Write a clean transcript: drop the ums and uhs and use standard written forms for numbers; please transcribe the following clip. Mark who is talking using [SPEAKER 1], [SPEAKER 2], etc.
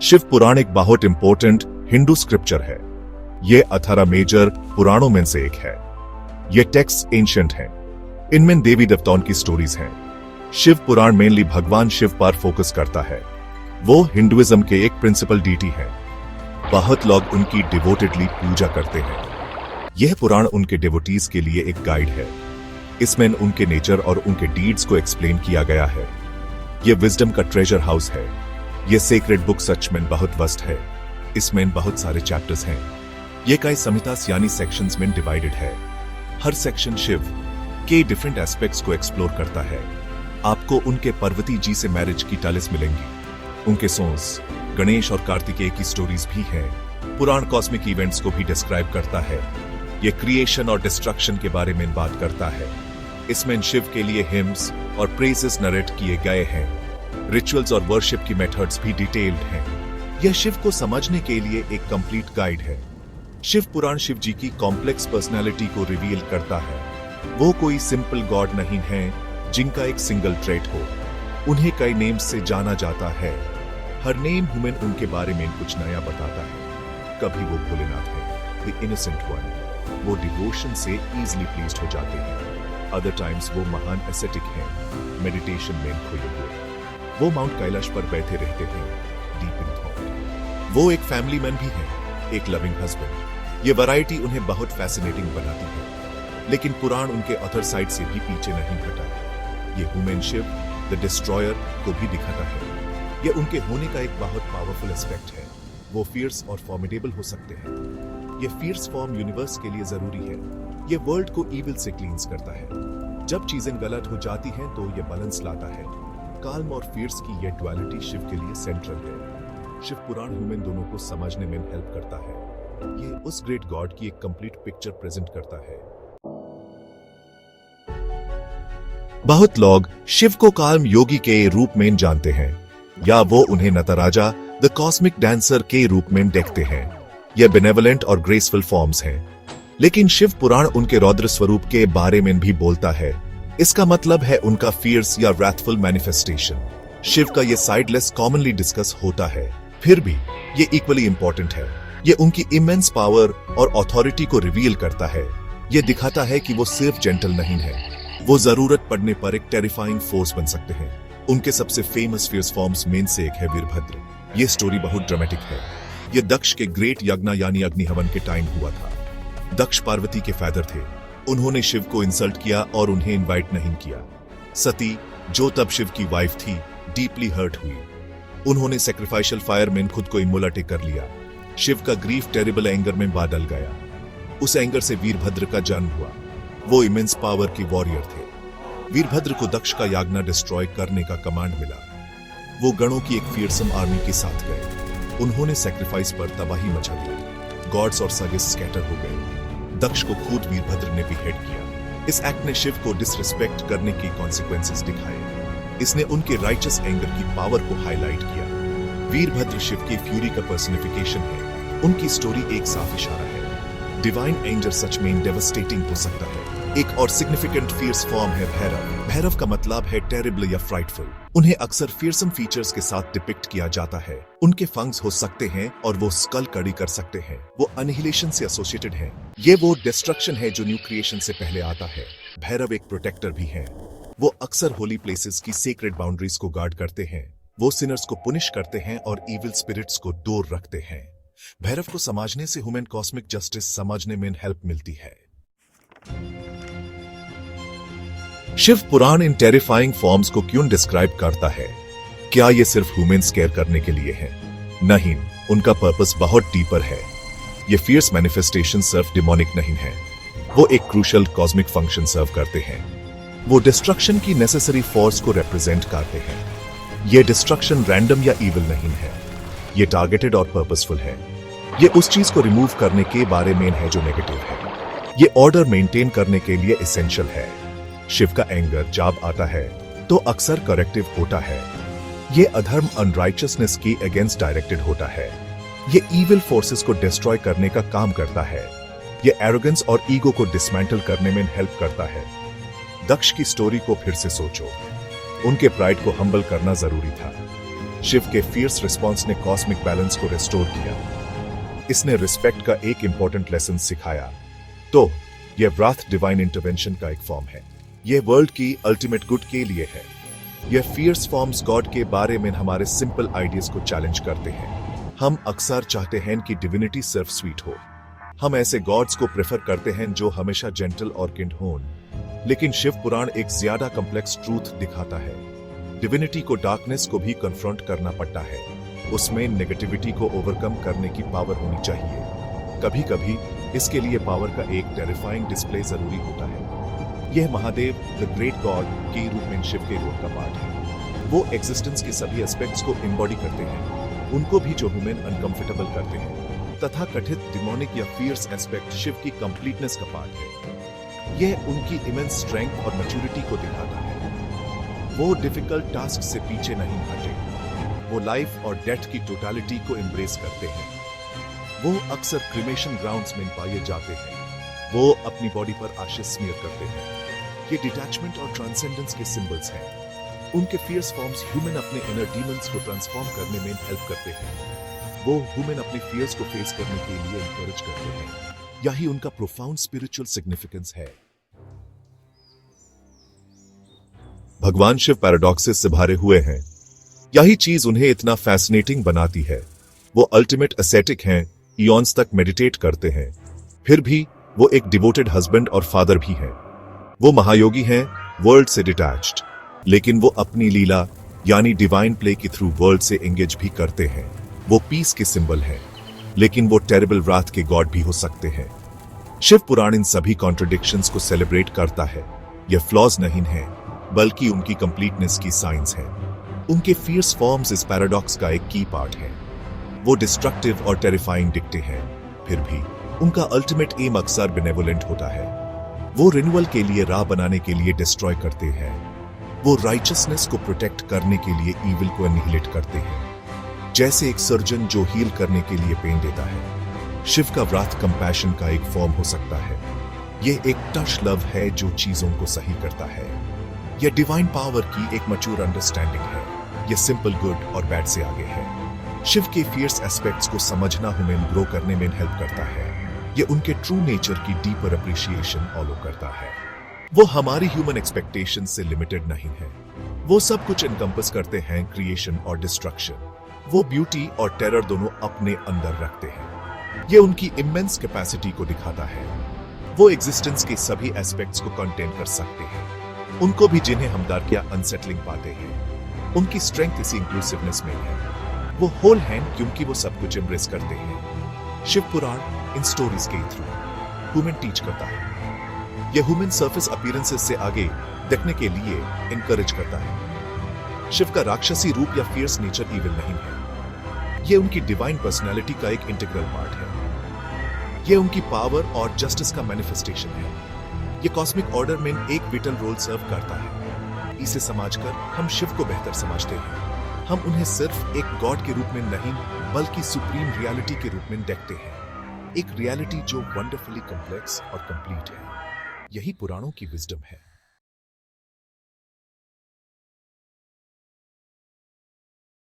[SPEAKER 1] शिव पुराण एक बहुत important Hindu scripture है। ये 18 मेजर पुराणों में से एक है। ये टेक्स्ट एंशिएंट हैं। इनमें देवी देवताओं की स्टोरीज हैं। शिव पुराण मेनली भगवान शिव पर फोकस करता है। वो हिंदुइज्म के एक प्रिंसिपल डीटी हैं। बहुत लोग उनकी डिवोटेडली पूजा करते हैं। यह पुराण उनके डिवोटीज के लिए एक गाइड है। इसमें उनके नेचर और उनके डीड्स को एक्सप्लेन किया गया है। यह विजडम का ट्रेजर हाउस है। यह सेक्रेड बुक सच में बहुत वस्ट है। इसमें बहुत सारे चैप्टर्स हैं। ये कई संहितास यानी सेक्शंस में डिवाइडेड है। हर सेक्शन शिव के डिफरेंट एस्पेक्ट्स को एक्सप्लोर करता है। आपको उनके पार्वती जी से मैरिज की टालिस मिलेंगी। उनके सोन्स गणेश और कार्तिकेय की स्टोरीज भी हैं। पुराण कॉस्मिक इवेंट्स को भी डिस्क्राइब करता है। ये क्रिएशन और डिस्ट्रक्शन के बारे में बात करता है। इसमें शिव के लिए हिम्स और प्रेजेस नरेट किए गए हैं। रिचुअल्स और वर्शिप की मेथड्स भी डिटेल्ड हैं। यह शिव को समझने के लिए एक कंप्लीट गाइड है। शिव पुराण शिव जी की कॉम्प्लेक्स पर्सनालिटी को रिवील करता है। वो कोई सिंपल गॉड नहीं है जिनका एक सिंगल ट्रेट हो। उन्हें कई नेम्स से जाना जाता है। हर नेम ह्यूमन उनके बारे में कुछ नया बताता है। कभी वो भोलेनाथ है, द इनोसेंट वन। वो डिवोशन से इजीली प्लीज्ड हो जाते हैं। अदर टाइम्स वो महान एसेटिक हैं, मेडिटेशन में खोए हुए। वो माउंट कैलाश पर बैठे रहते हैं, डीप इन थॉट। वो एक फैमिली मैन भी है, एक लविंग हस्बैंड। ये वैरायटी उन्हें बहुत फैसिनेटिंग बनाती है। लेकिन पुराण उनके अदर साइड से भी पीछे नहीं हटा। ये ह्यूमन शिव द डिस्ट्रॉयर को भी दिखाता है। ये उनके होने का एक बहुत पावरफुल एस्पेक्ट है। वो फियर्स और फॉर्मिडेबल हो सकते हैं। ये फियर्स फॉर्म यूनिवर्स के लिए जरूरी है। ये वर्ल्ड को इविल से क्लींस करता है। जब चीजें गलत हो जाती हैं तो ये बैलेंस लाता है। काल्म और फियर्स की ये डुअलिटी शिव के लिए सेंट्रल है। शिव पुराण ह्यूमन दोनों को समझने में हेल्प करता है। ये उस ग्रेट गॉड की एक कंप्लीट पिक्चर प्रेजेंट करता है। बहुत लोग शिव को काल्म योगी के रूप में जानते हैं, या वो उन्हें नटराजा द कॉस्मिक डांसर के रूप में देखते हैं। ये बेनेवलेंट और ग्रेसफुल फॉर्म्स हैं। लेकिन शिव पुराण उनके रौद्र स्वरूप के बारे में भी बोलता है। इसका मतलब है उनका फियर्स या रैथफुल मैनिफेस्टेशन। शिव का ये साइड लेस कॉमनली डिस्कस होता है, फिर भी ये इक्वली इंपॉर्टेंट है। ये उनकी इमेंस पावर और अथॉरिटी को रिवील करता है। ये दिखाता है कि वो सिर्फ जेंटल नहीं है, वो जरूरत पड़ने पर एक टेरिफाइंग फोर्स बन सकते हैं। उनके सबसे फेमस फियर्स फॉर्म्स में से एक है वीरभद्र। ये स्टोरी बहुत ड्रामेटिक है। ये दक्ष के ग्रेट यज्ञ यानी अग्निहवन के टाइम हुआ था। दक्ष पार्वती के फादर थे। उन्होंने शिव को इंसल्ट किया और उन्हें इनवाइट नहीं किया। सती, जो तब शिव की वाइफ थी, डीपली हर्ट हुई। उन्होंने सैक्रिफाइशियल फायर में खुद को इमोलेट कर लिया। शिव का ग्रीफ टेरिबल एंगर में बदल गया। उस एंगर से वीरभद्र का जन्म हुआ। वो इमेंस पावर की वॉरियर थे। वीरभद्र को दक्ष का याज्ञ डिस्ट्रॉय करने का कमांड मिला। वो गणों की एक फियरसम आर्मी के साथ गए। उन्होंने सैक्रिफाइस पर तबाही मचा दी। गॉड्स और सगेस स्कैटर हो गए। दक्ष को खुद वीरभद्र ने बिहेड किया। इस एक्ट ने शिव को डिसरिस्पेक्ट करने के कॉन्सिक्वेंसेस दिखाए। इसने उनके राइचस एंगर की पावर को हाईलाइट किया। वीरभद्र शिव की फ्यूरी का पर्सनिफिकेशन है। उनकी स्टोरी एक साफ इशारा है। डिवाइन एंगर सच में डेवस्टेटिंग हो सकता है। एक और सिग्निफिकेंट फियर्स फॉर्म है भैरव। भैरव का मतलब है टेरिबल या फ्राइटफुल। उन्हें अक्सर फियरसम फीचर्स के साथ डिपिक्ट किया जाता है। उनके फंग्स हो सकते हैं और वो स्कल कड़ी कर सकते हैं। वो अनिहिलेशन से एसोसिएटेड है। ये वो डिस्ट्रक्शन है जो न्यू क्रिएशन से पहले आता है। भैरव एक प्रोटेक्टर भी है। वो अक्सर होली प्लेसेस की सीक्रेट बाउंड्रीज को गार्ड करते हैं। वो सिनर्स को पुनिश करते हैं और इविल स्पिरिट्स को दूर रखते हैं। भैरव को समझने से ह्यूमन कॉस्मिक जस्टिस समझने में हेल्प मिलती है। शिव पुराण इन टेरिफाइंग फॉर्म्स को क्यों डिस्क्राइब करता है? क्या ये सिर्फ ह्यूमंस केयर करने के लिए है? नहीं, उनका पर्पस बहुत डीपर है। ये फियर्स मैनिफेस्टेशन सिर्फ डिमोनिक नहीं है। वो एक क्रूशियल कॉस्मिक फंक्शन सर्व करते हैं। वो डिस्ट्रक्शन की नेसेसरी फोर्स को रिप्रेजेंट करते हैं। ये डिस्ट्रक्शन रैंडम या इविल नहीं है। ये टारगेटेड और पर्पसफुल है। ये उस चीज को रिमूव करने के बारे में है जो नेगेटिव है। ये ऑर्डर मेंटेन करने के लिए एसेंशियल है। शिव का एंगर जब आता है तो अक्सर करेक्टिव होता है। ये अधर्म अनराइचियसनेस के अगेंस्ट डायरेक्टेड होता है। ये इविल फोर्सेस को डिस्ट्रॉय करने का काम करता है। ये एरोगेंस और ईगो को डिसमेंटल करने में हेल्प करता है। दक्ष की स्टोरी को फिर से सोचो। उनके प्राइड को हम्बल करना जरूरी था। शिव के फियर्स रिस्पॉन्स ने कॉस्मिक बैलेंस को रिस्टोर किया। इसने रिस्पेक्ट का एक इंपॉर्टेंट लेसन सिखाया। तो यह व्राथ डिवाइन इंटरवेंशन का एक फॉर्म है। यह वर्ल्ड की अल्टीमेट गुड के लिए है। यह फियर्स फॉर्म्स गॉड के बारे में हमारे सिंपल आइडियाज को चैलेंज करते हैं। हम अक्सर चाहते हैं कि डिविनिटी सिर्फ स्वीट हो। हम ऐसे गॉड्स को प्रेफर करते हैं जो हमेशा जेंटल और किंड हों। लेकिन शिव पुराण एक ज्यादा कॉम्प्लेक्स ट्रूथ दिखाता है। डिविनिटी को डार्कनेस को भी कन्फ्रंट करना पड़ता है। उसमें नेगेटिविटी को ओवरकम करने की पावर होनी चाहिए। कभी कभी इसके लिए पावर का एक टेरिफाइंग डिस्प्ले जरूरी होता है। यह महादेव द ग्रेट गॉड के रूप में शिव के रोल का पार्ट है। वो एग्जिस्टेंस के सभी एस्पेक्ट्स को एम्बॉडी करते हैं, उनको भी जो ह्यूमन अनकंफर्टेबल करते हैं। तथा कथित डिमोनिक या फियर्स एस्पेक्ट शिव की कंप्लीटनेस का पार्ट है। यह उनकी इमेंस स्ट्रेंथ और मैच्योरिटी को दिखाता है। वो डिफिकल्ट टास्क से पीछे नहीं हटे। वो लाइफ और डेथ की टोटलिटी को एम्ब्रेस करते हैं। वो अक्सर क्रिमेशन ग्राउंड्स में पाए जाते हैं। वो अपनी बॉडी पर आशीष स्मीयर करते हैं। ये डिटैचमेंट और ट्रांसेंडेंस के सिंबल्स हैं। उनके फियर्स फॉर्म्स ह्यूमन अपने इनर डीमंस को ट्रांसफॉर्म करने में हेल्प करते हैं। वो ह्यूमन अपने फियर्स को फेस करने के लिए एनकरेज करते हैं। यही उनका प्रोफाउंड स्पिरिचुअल सिग्निफिकेंस है। भगवान शिव पैराडॉक्सेस से भरे हुए हैं। यही चीज उन्हें इतना फैसिनेटिंग बनाती है। वो अल्टीमेट एसेटिक हैं, इयॉन्स तक मेडिटेट करते हैं। फिर भी वो एक डिवोटेड हस्बैंड और फादर भी हैं। वो महायोगी हैं, वर्ल्ड से डिटैच्ड, लेकिन वो अपनी लीला यानी डिवाइन प्ले के थ्रू वर्ल्ड से एंगेज भी करते हैं। वो पीस के सिंबल हैं, लेकिन वो टेरिबल रात के गॉड भी हो सकते हैं। शिव पुराण इन सभी कॉन्ट्रडिक्शंस को सेलिब्रेट करता है। ये फ्लॉज नहीं है, बल्कि उनकी कंप्लीटनेस की साइंस है। उनके फियर्स फॉर्म्स इस पैराडॉक्स का एक की पार्ट है। वो डिस्ट्रक्टिव और टेरिफाइंग दिखते हैं, फिर भी उनका अल्टीमेट एम अक्सर बेनेवोलेंट होता है। वो रिन्यूअल के लिए राह बनाने के लिए डिस्ट्रॉय करते हैं। वो राइचसनेस को प्रोटेक्ट करने के लिए ईविल को एनिहिलेट करते हैं, जैसे एक सर्जन जो हील करने के लिए पेन देता है। शिव का व्राथ कंपैशन का एक फॉर्म हो सकता है। ये एक टच लव है जो चीजों को सही करता है। यह डिवाइन पावर की एक मैच्योर अंडरस्टैंडिंग है। यह सिंपल गुड और बैड से आगे है। शिव के फियर्स एस्पेक्ट्स को समझना हमें ग्रो करने में हेल्प करता है। यह उनके ट्रू नेचर की डीपर अप्रिशिएशन फॉलो करता है। वो हमारी ह्यूमन एक्सपेक्टेशन से लिमिटेड नहीं है। वो सब कुछ एनकम्पस करते हैं, क्रिएशन और डिस्ट्रक्शन। वो ब्यूटी और टेरर दोनों अपने अंदर रखते हैं। ये उनकी इमेंस कैपेसिटी को दिखाता है। वो एग्जिस्टेंस के सभी एस्पेक्ट्स को कंटेन कर सकते हैं, उनको भी जिन्हें हम डार्क या अनसेटलिंग पाते हैं। उनकी स्ट्रेंथ इसी इंक्लूसिवनेस में है। वो होल हैं क्योंकि वो सब कुछ एम्ब्रेस करते हैं। शिव पुराण इन स्टोरीज के थ्रू ह्यूमन टीच करता है। यह ह्यूमन सरफेस अपीयरेंसेस से आगे देखने के लिए इनकरेज करता है। शिव का राक्षसी रूप या फियर्स नेचर ईविल नहीं है। यह उनकी डिवाइन पर्सनैलिटी का एक इंटीग्रल पार्ट है। यह उनकी पावर और जस्टिस का मैनिफेस्टेशन है। यह कॉस्मिक ऑर्डर में एक विटल रोल सर्व करता है। इसे समझकर हम शिव को बेहतर समझते हैं। हम उन्हें सिर्फ एक गॉड के रूप में नहीं, बल्कि सुप्रीम रियलिटी के रूप में देखते हैं। एक रियलिटी जो वंडरफुली कॉम्प्लेक्स और कंप्लीट है। यही पुराणों की विजडम है।